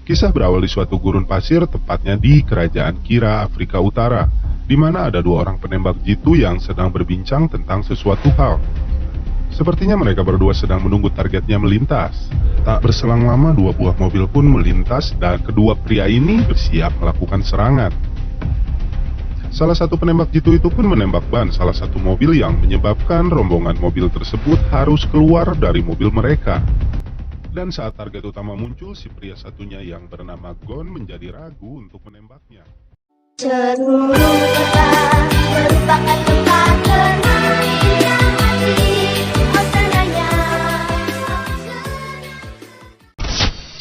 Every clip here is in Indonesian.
Kisah berawal di suatu gurun pasir, tepatnya di kerajaan Kira, Afrika Utara, di mana ada dua orang penembak jitu yang sedang berbincang tentang sesuatu hal. Sepertinya mereka berdua sedang menunggu targetnya melintas. Tak berselang lama, dua buah mobil pun melintas dan kedua pria ini bersiap melakukan serangan. Salah satu penembak jitu itu pun menembak ban salah satu mobil yang menyebabkan rombongan mobil tersebut harus keluar dari mobil mereka. Dan saat target utama muncul, si pria satunya yang bernama Gon menjadi ragu untuk menembaknya. Seluruh kota merupakan tempat bermainnya hati, suasananya.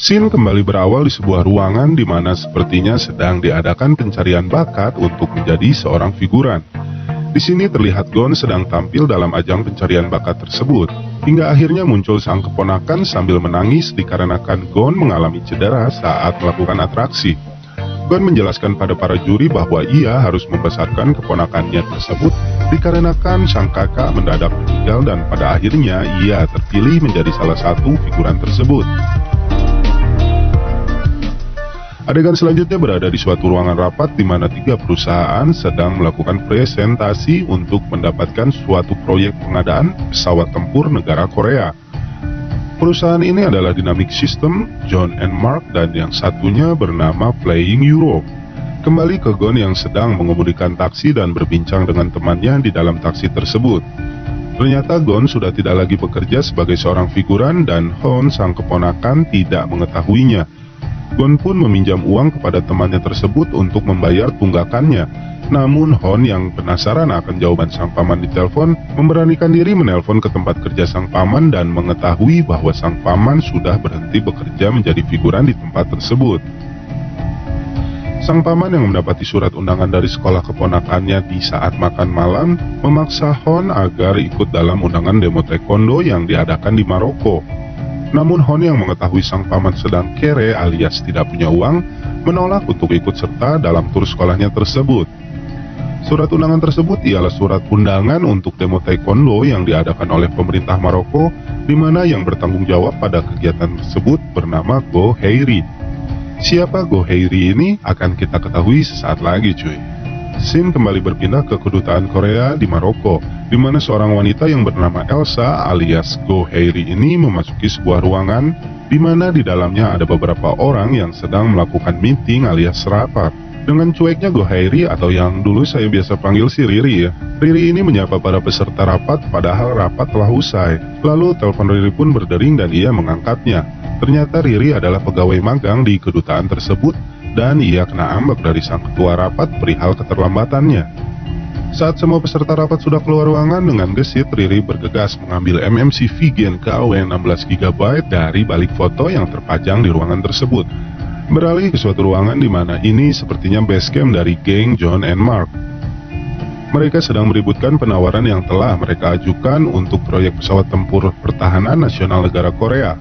Scene kembali berawal di sebuah ruangan di mana sepertinya sedang diadakan pencarian bakat untuk menjadi seorang figuran. Di sini terlihat Gon sedang tampil dalam ajang pencarian bakat tersebut, hingga akhirnya muncul sang keponakan sambil menangis dikarenakan Gon mengalami cedera saat melakukan atraksi. Gon menjelaskan pada para juri bahwa ia harus membesarkan keponakannya tersebut dikarenakan sang kakak mendadak meninggal dan pada akhirnya ia terpilih menjadi salah satu figuran tersebut. Adegan selanjutnya berada di suatu ruangan rapat di mana tiga perusahaan sedang melakukan presentasi untuk mendapatkan suatu proyek pengadaan pesawat tempur negara Korea. Perusahaan ini adalah Dynamic System, John and Mark, dan yang satunya bernama Flying Europe. Kembali ke Gon yang sedang mengemudikan taksi dan berbincang dengan temannya di dalam taksi tersebut. Ternyata Gon sudah tidak lagi bekerja sebagai seorang figuran dan Hon, sang keponakan, tidak mengetahuinya. Gon pun meminjam uang kepada temannya tersebut untuk membayar tunggakannya. Namun Hon yang penasaran akan jawaban sang paman di telepon, memberanikan diri menelpon ke tempat kerja sang paman dan mengetahui bahwa sang paman sudah berhenti bekerja menjadi figuran di tempat tersebut. Sang paman yang mendapati surat undangan dari sekolah keponakannya di saat makan malam, memaksa Hon agar ikut dalam undangan demo taekwondo yang diadakan di Maroko. Namun Hon yang mengetahui sang paman sedang kere alias tidak punya uang, menolak untuk ikut serta dalam tur sekolahnya tersebut. Surat undangan tersebut ialah surat undangan untuk demo taekwondo yang diadakan oleh pemerintah Maroko, di mana yang bertanggung jawab pada kegiatan tersebut bernama Go Heiri. Siapa Go Heiri ini akan kita ketahui sesaat lagi cuy. Scene kembali berpindah ke kedutaan Korea di Maroko, di mana seorang wanita yang bernama Elsa alias Go Heiri ini memasuki sebuah ruangan, di mana di dalamnya ada beberapa orang yang sedang melakukan meeting alias rapat. Dengan cueknya Go Heiri, atau yang dulu saya biasa panggil si Riri ya. Riri ini menyapa para peserta rapat padahal rapat telah usai. Lalu telepon Riri pun berdering dan ia mengangkatnya. Ternyata Riri adalah pegawai magang di kedutaan tersebut dan ia kena ambak dari sang ketua rapat perihal keterlambatannya. Saat semua peserta rapat sudah keluar ruangan, dengan gesit Riri bergegas mengambil MMC Vigen KW 16GB dari balik foto yang terpajang di ruangan tersebut. Beralih ke suatu ruangan di mana ini sepertinya base camp dari geng John and Mark. Mereka sedang meributkan penawaran yang telah mereka ajukan untuk proyek pesawat tempur pertahanan nasional negara Korea.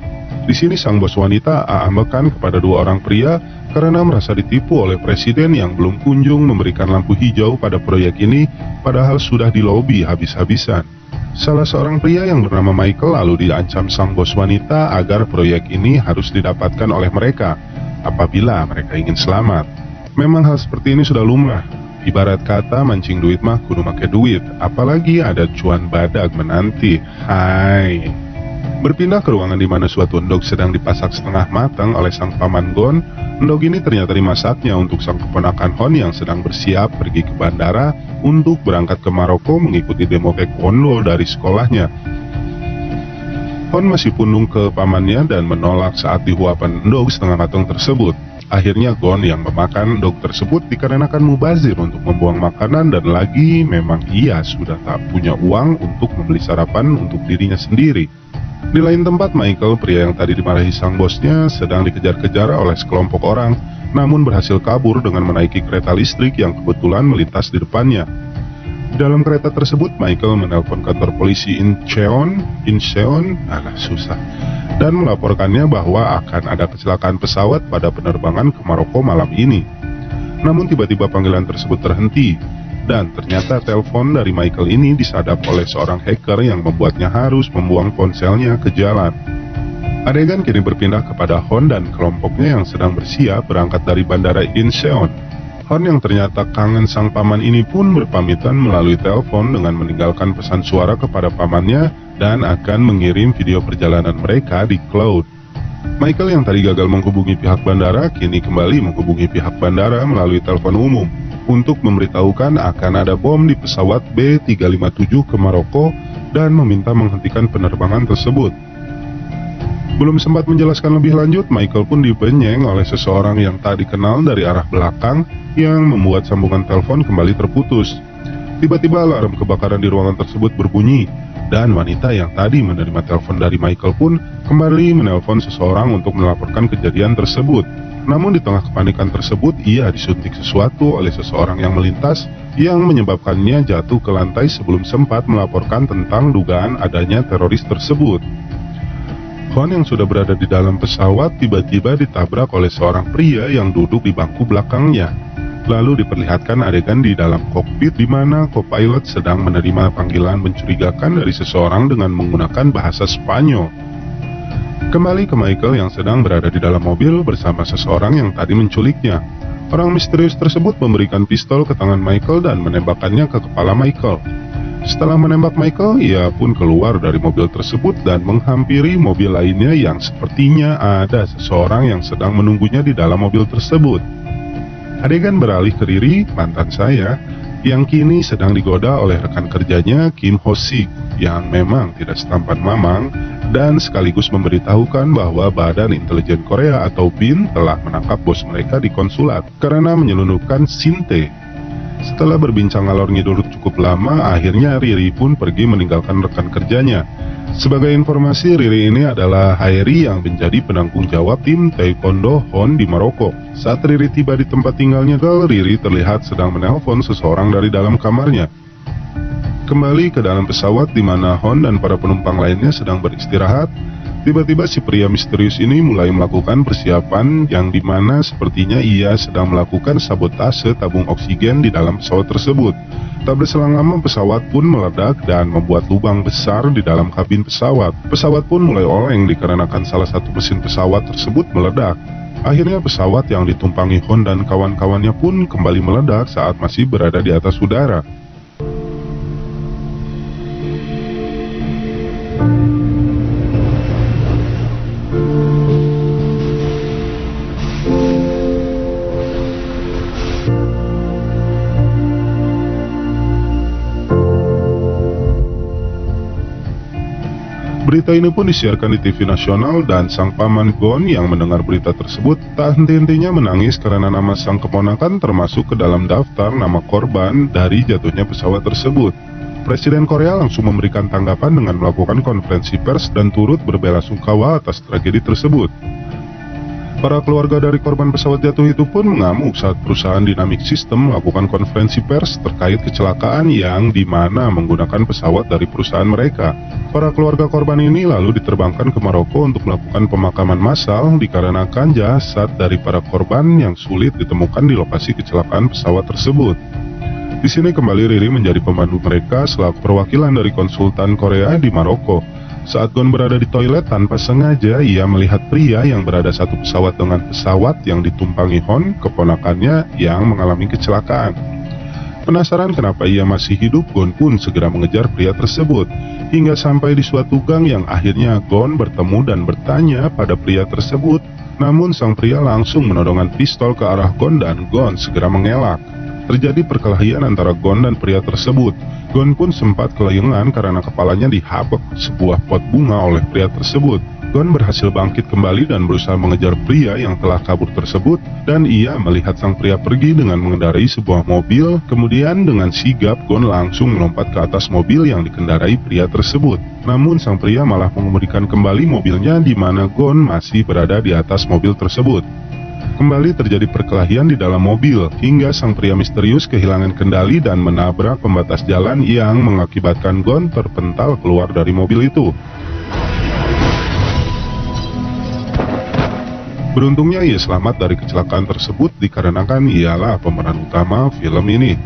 Di sini sang bos wanita ambekan kepada dua orang pria karena merasa ditipu oleh presiden yang belum kunjung memberikan lampu hijau pada proyek ini, padahal sudah dilobi habis-habisan. Salah seorang pria yang bernama Michael lalu diancam sang bos wanita agar proyek ini harus didapatkan oleh mereka apabila mereka ingin selamat. Memang hal seperti ini sudah lumrah. Ibarat kata mancing duit mah kudu make duit, apalagi ada cuan badak menanti. Hai. Berpindah ke ruangan di mana suatu endog sedang dipasak setengah matang oleh sang paman Gon. Endog ini ternyata dimasaknya untuk sang keponakan Hon yang sedang bersiap pergi ke bandara untuk berangkat ke Maroko mengikuti demo taekwondo dari sekolahnya. Hon masih pundung ke pamannya dan menolak saat dihuapan endog setengah matang tersebut. Akhirnya Gon yang memakan endog tersebut dikarenakan mubazir untuk membuang makanan dan lagi memang ia sudah tak punya uang untuk membeli sarapan untuk dirinya sendiri. Di lain tempat, Michael, pria yang tadi dimarahi sang bosnya, sedang dikejar-kejar oleh sekelompok orang, namun berhasil kabur dengan menaiki kereta listrik yang kebetulan melintas di depannya. Di dalam kereta tersebut, Michael menelpon kantor polisi Incheon, dan melaporkannya bahwa akan ada kecelakaan pesawat pada penerbangan ke Maroko malam ini. Namun tiba-tiba panggilan tersebut terhenti, dan ternyata telepon dari Michael ini disadap oleh seorang hacker yang membuatnya harus membuang ponselnya ke jalan. Adegan kini berpindah kepada Hon dan kelompoknya yang sedang bersiap berangkat dari Bandara Incheon. Hon yang ternyata kangen sang paman ini pun berpamitan melalui telepon dengan meninggalkan pesan suara kepada pamannya dan akan mengirim video perjalanan mereka di cloud. Michael yang tadi gagal menghubungi pihak bandara kini kembali menghubungi pihak bandara melalui telepon umum untuk memberitahukan akan ada bom di pesawat B357 ke Maroko dan meminta menghentikan penerbangan tersebut. Belum sempat menjelaskan lebih lanjut, Michael pun dipenyeng oleh seseorang yang tak dikenal dari arah belakang yang membuat sambungan telepon kembali terputus. Tiba-tiba alarm kebakaran di ruangan tersebut berbunyi, dan wanita yang tadi menerima telepon dari Michael pun kembali menelpon seseorang untuk melaporkan kejadian tersebut. Namun di tengah kepanikan tersebut, ia disuntik sesuatu oleh seseorang yang melintas yang menyebabkannya jatuh ke lantai sebelum sempat melaporkan tentang dugaan adanya teroris tersebut. Hon yang sudah berada di dalam pesawat tiba-tiba ditabrak oleh seorang pria yang duduk di bangku belakangnya. Lalu diperlihatkan adegan di dalam kokpit di mana co-pilot sedang menerima panggilan mencurigakan dari seseorang dengan menggunakan bahasa Spanyol. Kembali ke Michael yang sedang berada di dalam mobil bersama seseorang yang tadi menculiknya. Orang misterius tersebut memberikan pistol ke tangan Michael dan menembakkannya ke kepala Michael. Setelah menembak Michael, ia pun keluar dari mobil tersebut dan menghampiri mobil lainnya yang sepertinya ada seseorang yang sedang menunggunya di dalam mobil tersebut. Adegan beralih ke Riri, mantan saya, yang kini sedang digoda oleh rekan kerjanya Kim Ho-sik yang memang tidak setampan mamang dan sekaligus memberitahukan bahwa Badan Intelijen Korea atau BIN telah menangkap bos mereka di konsulat karena menyelundupkan Sinte. Setelah berbincang ngalor ngidul cukup lama, akhirnya Riri pun pergi meninggalkan rekan kerjanya. Sebagai informasi, Riri ini adalah Haeri yang menjadi penanggung jawab tim Taekwondo Hon di Maroko. Saat Riri tiba di tempat tinggalnya, Riri terlihat sedang menelpon seseorang dari dalam kamarnya. Kembali ke dalam pesawat di mana Hon dan para penumpang lainnya sedang beristirahat, tiba-tiba si pria misterius ini mulai melakukan persiapan yang dimana sepertinya ia sedang melakukan sabotase tabung oksigen di dalam pesawat tersebut. Tak berselang lama pesawat pun meledak dan membuat lubang besar di dalam kabin pesawat. Pesawat pun mulai oleng dikarenakan salah satu mesin pesawat tersebut meledak. Akhirnya pesawat yang ditumpangi Hon dan kawan-kawannya pun kembali meledak saat masih berada di atas udara. Berita ini pun disiarkan di TV nasional dan sang paman Gon yang mendengar berita tersebut tak henti-hentinya menangis karena nama sang keponakan termasuk ke dalam daftar nama korban dari jatuhnya pesawat tersebut. Presiden Korea langsung memberikan tanggapan dengan melakukan konferensi pers dan turut berbela-sungkawa atas tragedi tersebut. Para keluarga dari korban pesawat jatuh itu pun mengamuk saat perusahaan Dynamic System melakukan konferensi pers terkait kecelakaan yang dimana menggunakan pesawat dari perusahaan mereka. Para keluarga korban ini lalu diterbangkan ke Maroko untuk melakukan pemakaman massal dikarenakan jasad dari para korban yang sulit ditemukan di lokasi kecelakaan pesawat tersebut. Di sini kembali Riri menjadi pemandu mereka selaku perwakilan dari konsultan Korea di Maroko. Saat Gon berada di toilet tanpa sengaja, ia melihat pria yang berada satu pesawat dengan pesawat yang ditumpangi Hon, keponakannya yang mengalami kecelakaan. Penasaran kenapa ia masih hidup, Gon pun segera mengejar pria tersebut, hingga sampai di suatu gang yang akhirnya Gon bertemu dan bertanya pada pria tersebut. Namun sang pria langsung menodongkan pistol ke arah Gon dan Gon segera mengelak. Terjadi perkelahian antara Gon dan pria tersebut. Gon pun sempat kelayangan karena kepalanya dihabek sebuah pot bunga oleh pria tersebut. Gon berhasil bangkit kembali dan berusaha mengejar pria yang telah kabur tersebut, dan ia melihat sang pria pergi dengan mengendarai sebuah mobil. Kemudian dengan sigap Gon langsung melompat ke atas mobil yang dikendarai pria tersebut. Namun sang pria malah mengemudikan kembali mobilnya di mana Gon masih berada di atas mobil tersebut. Kembali terjadi perkelahian di dalam mobil, hingga sang pria misterius kehilangan kendali dan menabrak pembatas jalan yang mengakibatkan Gon terpental keluar dari mobil itu. Beruntungnya ia selamat dari kecelakaan tersebut dikarenakan ialah pemeran utama film ini.